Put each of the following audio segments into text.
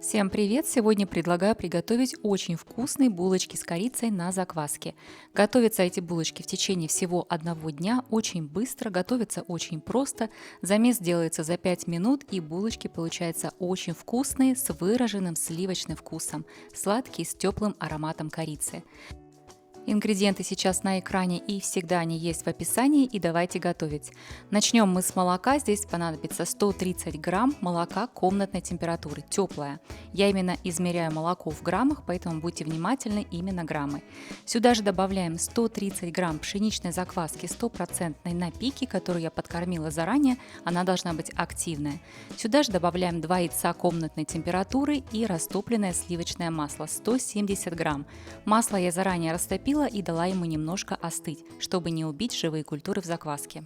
Всем привет! Сегодня предлагаю приготовить очень вкусные булочки с корицей на закваске. Готовятся эти булочки в течение всего одного дня, очень быстро, готовятся очень просто. Замес делается за 5 минут и булочки получаются очень вкусные, с выраженным сливочным вкусом, сладкие с теплым ароматом корицы. Ингредиенты сейчас на экране и всегда они есть в описании, и давайте готовить. Начнем мы с молока. Здесь понадобится 130 грамм молока комнатной температуры, теплое. Я именно измеряю молоко в граммах, поэтому будьте внимательны, именно граммы. Сюда же добавляем 130 грамм пшеничной закваски стопроцентной на пике, которую я подкормила заранее, она должна быть активная. Сюда же добавляем 2 яйца комнатной температуры и растопленное сливочное масло 170 грамм. Масло я заранее растопила и дала ему немножко остыть, чтобы не убить живые культуры в закваске.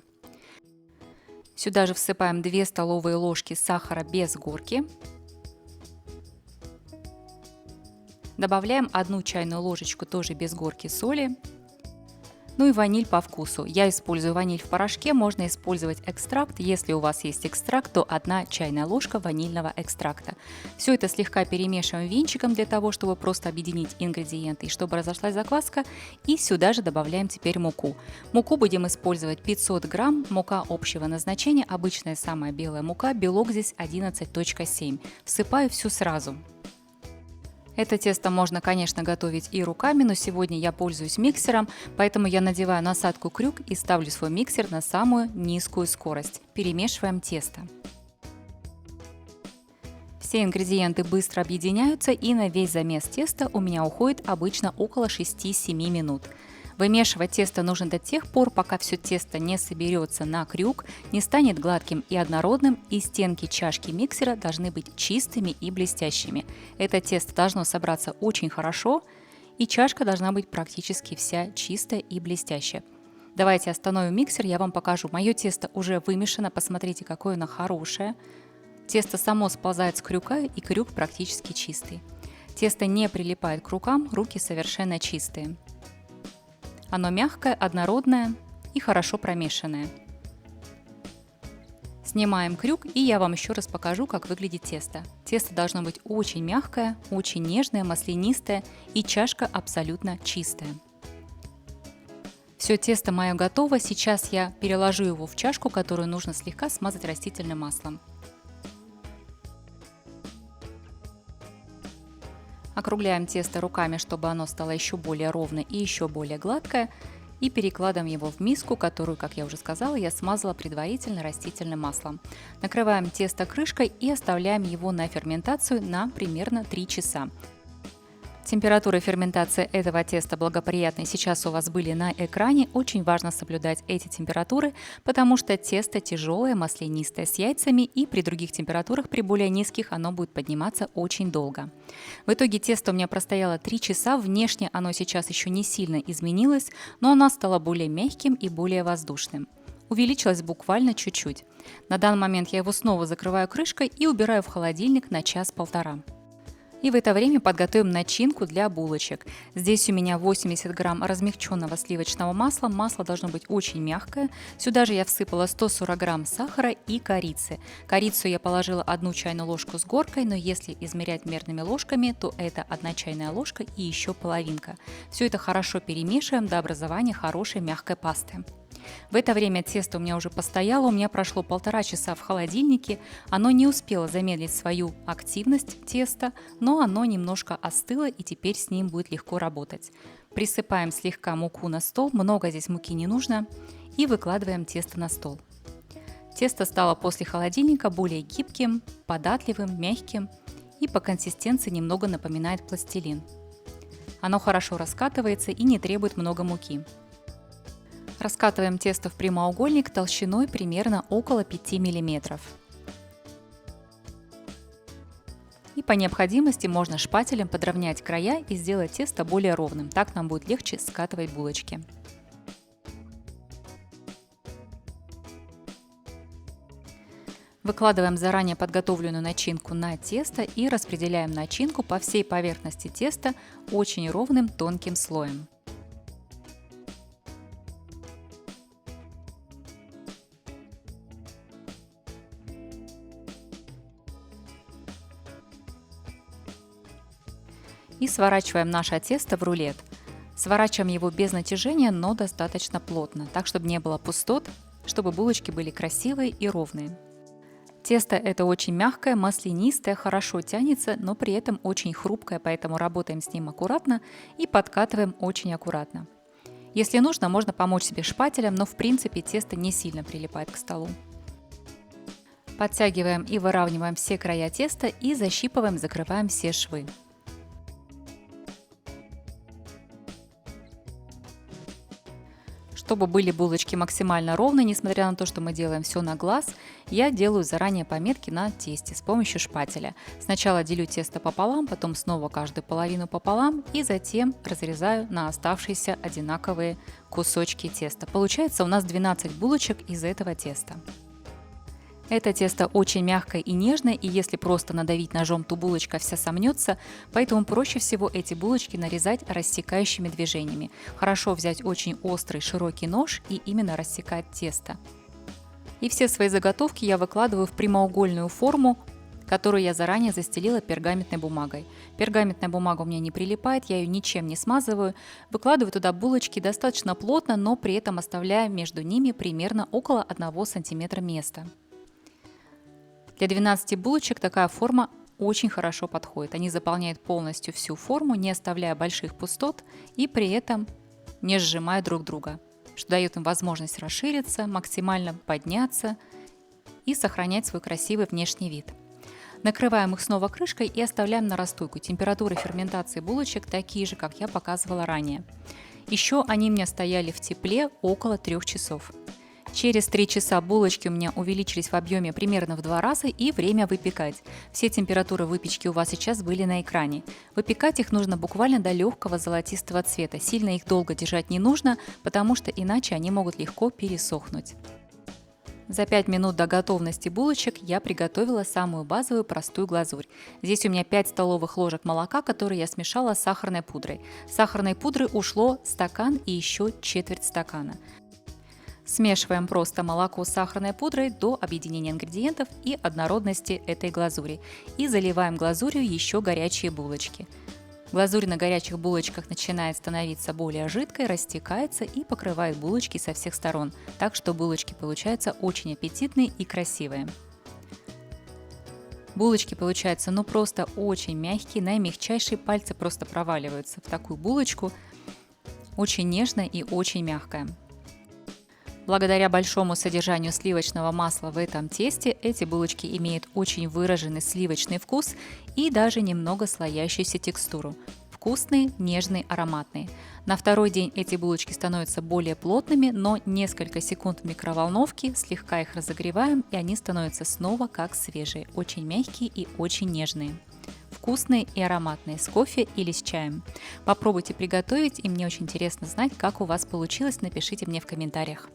Сюда же всыпаем 2 столовые ложки сахара без горки. Добавляем 1 чайную ложечку тоже без горки соли. Ну и ваниль по вкусу. Я использую ваниль в порошке, можно использовать экстракт. Если у вас есть экстракт, то 1 чайная ложка ванильного экстракта. Все это слегка перемешиваем венчиком для того, чтобы просто объединить ингредиенты и чтобы разошлась закваска. И сюда же добавляем теперь муку. Муку будем использовать 500 грамм, мука общего назначения, обычная самая белая мука, белок здесь 11,7. Всыпаю всю сразу. Это тесто можно, конечно, готовить и руками, но сегодня я пользуюсь миксером, поэтому я надеваю насадку крюк и ставлю свой миксер на самую низкую скорость. Перемешиваем тесто. Все ингредиенты быстро объединяются, и на весь замес теста у меня уходит обычно около 6-7 минут. Вымешивать тесто нужно до тех пор, пока все тесто не соберется на крюк, не станет гладким и однородным, и стенки чашки миксера должны быть чистыми и блестящими. Это тесто должно собраться очень хорошо, и чашка должна быть практически вся чистая и блестящая. Давайте остановим миксер, я вам покажу. Мое тесто уже вымешано, посмотрите, какое оно хорошее. Тесто само сползает с крюка, и крюк практически чистый. Тесто не прилипает к рукам, руки совершенно чистые. Оно мягкое, однородное и хорошо промешанное. Снимаем крюк, и я вам еще раз покажу, как выглядит тесто. Тесто должно быть очень мягкое, очень нежное, маслянистое, и чашка абсолютно чистая. Все тесто мое готово, сейчас я переложу его в чашку, которую нужно слегка смазать растительным маслом. Округляем тесто руками, чтобы оно стало еще более ровное и еще более гладкое. И перекладываем его в миску, которую, как я уже сказала, я смазала предварительно растительным маслом. Накрываем тесто крышкой и оставляем его на ферментацию на примерно 3 часа. Температура ферментации этого теста благоприятной сейчас у вас были на экране. Очень важно соблюдать эти температуры, потому что тесто тяжелое, маслянистое с яйцами, и при других температурах, при более низких, оно будет подниматься очень долго. В итоге тесто у меня простояло 3 часа, внешне оно сейчас еще не сильно изменилось, но оно стало более мягким и более воздушным. Увеличилось буквально чуть-чуть. На данный момент я его снова закрываю крышкой и убираю в холодильник на час-полтора. И в это время подготовим начинку для булочек. Здесь у меня 80 грамм размягченного сливочного масла. Масло должно быть очень мягкое. Сюда же я всыпала 140 грамм сахара и корицы. Корицу я положила 1 чайную ложку с горкой, но если измерять мерными ложками, то это 1 чайная ложка и еще половинка. Все это хорошо перемешиваем до образования хорошей мягкой пасты. В это время тесто у меня уже постояло, у меня прошло 1,5 часа в холодильнике, оно не успело замедлить свою активность теста, но оно немножко остыло, и теперь с ним будет легко работать. Присыпаем слегка муку на стол, много здесь муки не нужно, и выкладываем тесто на стол. Тесто стало после холодильника более гибким, податливым, мягким и по консистенции немного напоминает пластилин. Оно хорошо раскатывается и не требует много муки. Раскатываем тесто в прямоугольник толщиной примерно около 5 мм. И по необходимости можно шпателем подровнять края и сделать тесто более ровным. Так нам будет легче скатывать булочки. Выкладываем заранее подготовленную начинку на тесто и распределяем начинку по всей поверхности теста очень ровным тонким слоем. И сворачиваем наше тесто в рулет. Сворачиваем его без натяжения, но достаточно плотно, так чтобы не было пустот, чтобы булочки были красивые и ровные. Тесто это очень мягкое, маслянистое, хорошо тянется, но при этом очень хрупкое, поэтому работаем с ним аккуратно и подкатываем очень аккуратно. Если нужно, можно помочь себе шпателем, но в принципе тесто не сильно прилипает к столу. Подтягиваем и выравниваем все края теста и защипываем, закрываем все швы. Чтобы были булочки максимально ровные, несмотря на то, что мы делаем все на глаз, я делаю заранее пометки на тесте с помощью шпателя. Сначала делю тесто пополам, потом снова каждую половину пополам и затем разрезаю на оставшиеся одинаковые кусочки теста. Получается у нас 12 булочек из этого теста. Это тесто очень мягкое и нежное, и если просто надавить ножом, то булочка вся сомнется, поэтому проще всего эти булочки нарезать рассекающими движениями. Хорошо взять очень острый широкий нож и именно рассекать тесто. И все свои заготовки я выкладываю в прямоугольную форму, которую я заранее застелила пергаментной бумагой. Пергаментная бумага у меня не прилипает, я ее ничем не смазываю. Выкладываю туда булочки достаточно плотно, но при этом оставляя между ними примерно около 1 см места. Для 12 булочек такая форма очень хорошо подходит. Они заполняют полностью всю форму, не оставляя больших пустот и при этом не сжимая друг друга, что дает им возможность расшириться, максимально подняться и сохранять свой красивый внешний вид. Накрываем их снова крышкой и оставляем на расстойку. Температуры ферментации булочек такие же, как я показывала ранее. Еще они у меня стояли в тепле около 3 часов. Через 3 часа булочки у меня увеличились в объеме примерно в 2 раза и время выпекать. Все температуры выпечки у вас сейчас были на экране. Выпекать их нужно буквально до легкого золотистого цвета. Сильно их долго держать не нужно, потому что иначе они могут легко пересохнуть. За 5 минут до готовности булочек я приготовила самую базовую простую глазурь. Здесь у меня 5 столовых ложек молока, которые я смешала с сахарной пудрой. Сахарной пудры ушло стакан и еще четверть стакана. Смешиваем просто молоко с сахарной пудрой до объединения ингредиентов и однородности этой глазури. И заливаем глазурью еще горячие булочки. Глазурь на горячих булочках начинает становиться более жидкой, растекается и покрывает булочки со всех сторон. Так что булочки получаются очень аппетитные и красивые. Булочки получаются просто очень мягкие, наимягчайшие, пальцы просто проваливаются в такую булочку. Очень нежная и очень мягкая. Благодаря большому содержанию сливочного масла в этом тесте, эти булочки имеют очень выраженный сливочный вкус и даже немного слоящуюся текстуру. Вкусные, нежные, ароматные. На второй день эти булочки становятся более плотными, но несколько секунд в микроволновке, слегка их разогреваем, и они становятся снова как свежие, очень мягкие и очень нежные. Вкусные и ароматные, с кофе или с чаем. Попробуйте приготовить, и мне очень интересно знать, как у вас получилось, напишите мне в комментариях.